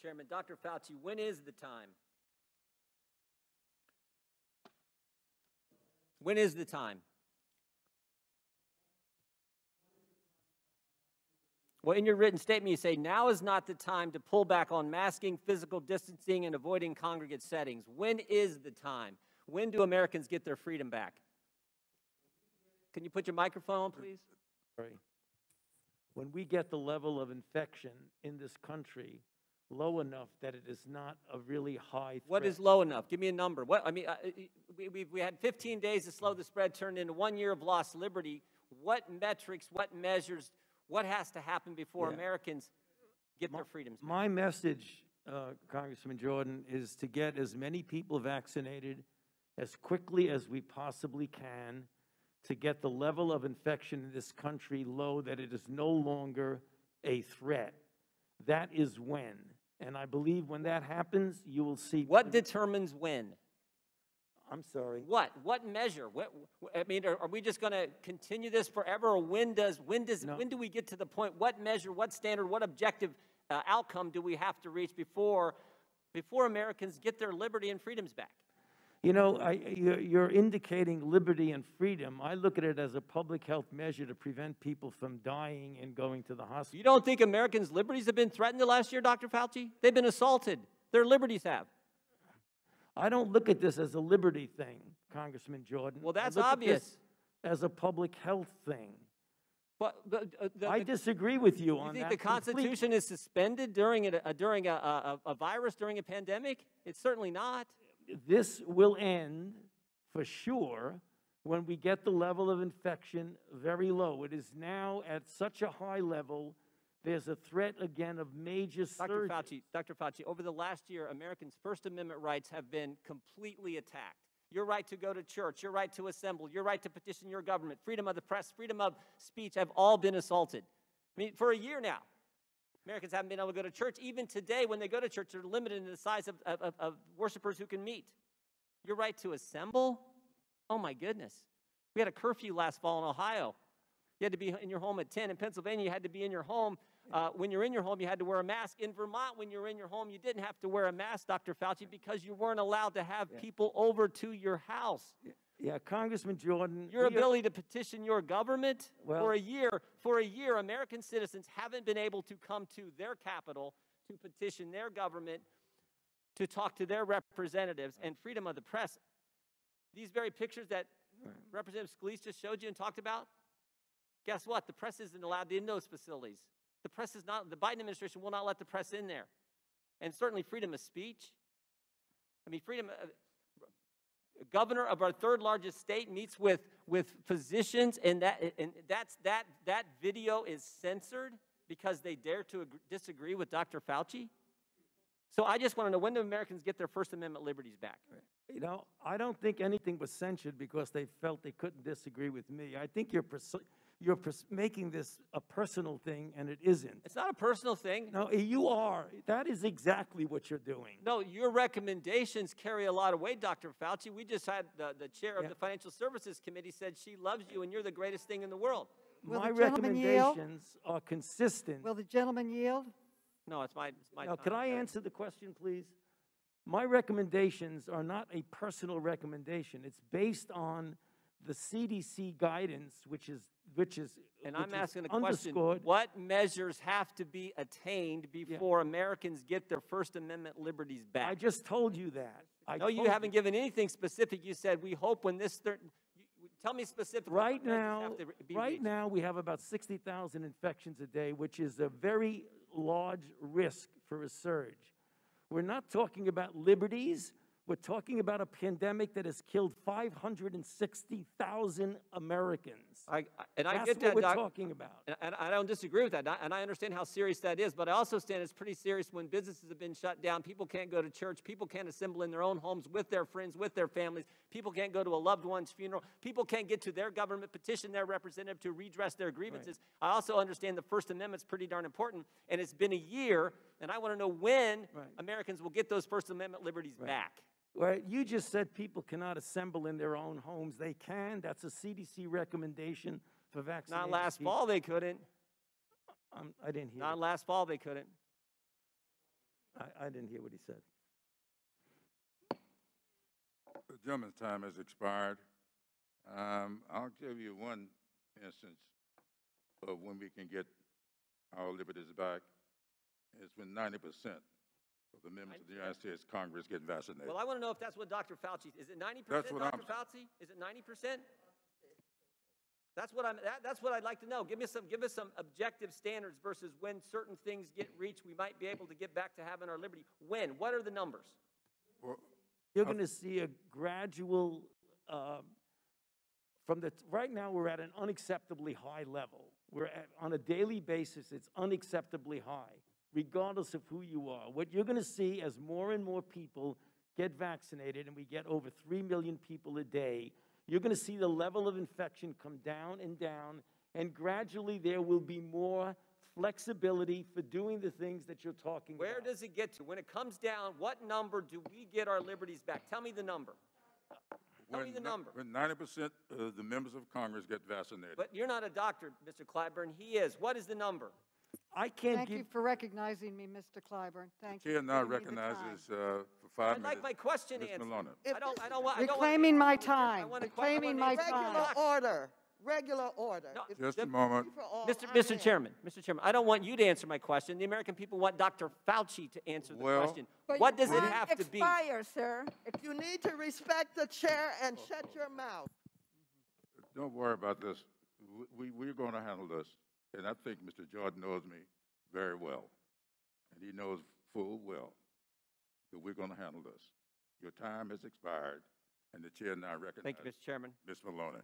Chairman. Dr. Fauci, when is the time? When is the time? Well, in your written statement, you say, now is not the time to pull back on masking, physical distancing, and avoiding congregate settings. When is the time? When do Americans get their freedom back? Can you put your microphone on, please? Sorry. When we get the level of infection in this country low enough that it is not a really high threat. What is low enough? Give me a number. What, I mean, we had 15 days to slow the spread, turned into 1 year of lost liberty. What metrics, what measures, what has to happen before Americans get their freedoms back? My message, Congressman Jordan, is to get as many people vaccinated as quickly as we possibly can to get the level of infection in this country low that it is no longer a threat. That is when. And I believe when that happens, you will see. What determines when? I'm sorry. What? What measure? I mean, are we just going to continue this forever, or when do we get to the point? What measure? What standard? What objective outcome do we have to reach before Americans get their liberty and freedoms back? You know, you're indicating liberty and freedom. I look at it as a public health measure to prevent people from dying and going to the hospital. You don't think Americans' liberties have been threatened the last year, Dr. Fauci? They've been assaulted. Their liberties have. I don't look at this as a liberty thing, Congressman Jordan. Well, that's I look obvious. At this as a public health thing. But I disagree with you on that. You think the Constitution is suspended during a virus, during a pandemic? It's certainly not. This will end for sure when we get the level of infection very low. It is now at such a high level, there's a threat again of major surges. Dr. Fauci, over the last year, Americans' First Amendment rights have been completely attacked. Your right to go to church, your right to assemble, your right to petition your government, freedom of the press, freedom of speech have all been assaulted. I mean, for a year now, Americans haven't been able to go to church. Even today, when they go to church, they're limited in the size of worshipers who can meet. Your right to assemble? Oh, my goodness. We had a curfew last fall in Ohio. You had to be in your home at 10. In Pennsylvania, you had to be in your home. When you're in your home, you had to wear a mask. In Vermont, when you were in your home, you didn't have to wear a mask, Dr. Fauci, because you weren't allowed to have people over to your house. Yeah, Congressman Jordan. Your ability to petition your government, for a year, American citizens haven't been able to come to their capital to petition their government, to talk to their representatives, and freedom of the press. These very pictures that Representative Scalise just showed you and talked about, guess what? The press isn't allowed in those facilities. The press is not, the Biden administration will not let the press in there. And certainly freedom of speech. I mean, governor of our third largest state meets with physicians, and that video is censored because they dare to disagree with Dr. Fauci. So I just want to know, when do Americans get their First Amendment liberties back? You know, I don't think anything was censored because they felt they couldn't disagree with me. I think you're making this a personal thing, and it isn't. It's not a personal thing. No, you are. That is exactly what you're doing. No, your recommendations carry a lot of weight, Dr. Fauci. We just had the chair of the Financial Services Committee said she loves you and you're the greatest thing in the world. My recommendations are consistent. Will the gentleman yield? No, it's my Now, could I answer the question, please? My recommendations are not a personal recommendation. It's based on the CDC guidance, which is and I'm asking the question, what measures have to be attained before Americans get their First Amendment liberties back? I just told you that. No, you haven't given anything specific. You said, we hope when this, tell me specifically. Right now, we have about 60,000 infections a day, which is a very large risk for a surge. We're not talking about liberties. We're talking about a pandemic that has killed 560,000 Americans. That's what we're talking about. And I don't disagree with that. And I understand how serious that is. But I also understand it's pretty serious when businesses have been shut down. People can't go to church. People can't assemble in their own homes with their friends, with their families. People can't go to a loved one's funeral. People can't get to their government, petition their representative to redress their grievances. Right. I also understand the First Amendment's pretty darn important. And it's been a year. And I want to know when Americans will get those First Amendment liberties back. Well, you just said people cannot assemble in their own homes. They can. That's a CDC recommendation for vaccination. Not last fall they couldn't. I didn't hear. Not last fall they couldn't. I didn't hear what he said. The gentleman's time has expired. I'll give you one instance of when we can get our liberties back. It's when 90% of the members of the United States Congress get vaccinated. Well, I want to know if that's what Dr. Fauci, is it 90%, That's what Dr. Fauci? Is it 90%? That's what I'd like to know. Give us some objective standards versus when certain things get reached, we might be able to get back to having our liberty. When? What are the numbers? Well, You're going to see a gradual, right now we're at an unacceptably high level. On a daily basis, it's unacceptably high, regardless of who you are. What you're going to see as more and more people get vaccinated, and we get over 3 million people a day, you're going to see the level of infection come down, and gradually there will be more flexibility for doing the things that you're talking about. Where does it get to? When it comes down, what number do we get our liberties back? Tell me the number. Tell me the number. When 90% of the members of Congress get vaccinated. But you're not a doctor, Mr. Clyburn. He is. What is the number? I can't Thank give... you for recognizing me, Mr. Clyburn. Thank The you. chair now for giving me the time. recognizes for 5 I'd minutes. like my question Ms. answered. Maloney. I don't want. Reclaiming my time. I want a Reclaiming my time. Regular order. No, Just a moment. Mr. Chairman, I don't want you to answer my question. The American people want Dr. Fauci to answer the question. But What your does it time have to be? expires, sir. You need to respect the chair and shut your mouth. Don't worry about this. We're going to handle this. And I think Mr. Jordan knows me very well. And he knows full well that we're going to handle this. Your time has expired, and the chair now recognizes Thank you, Mr. Chairman. Ms. Maloney.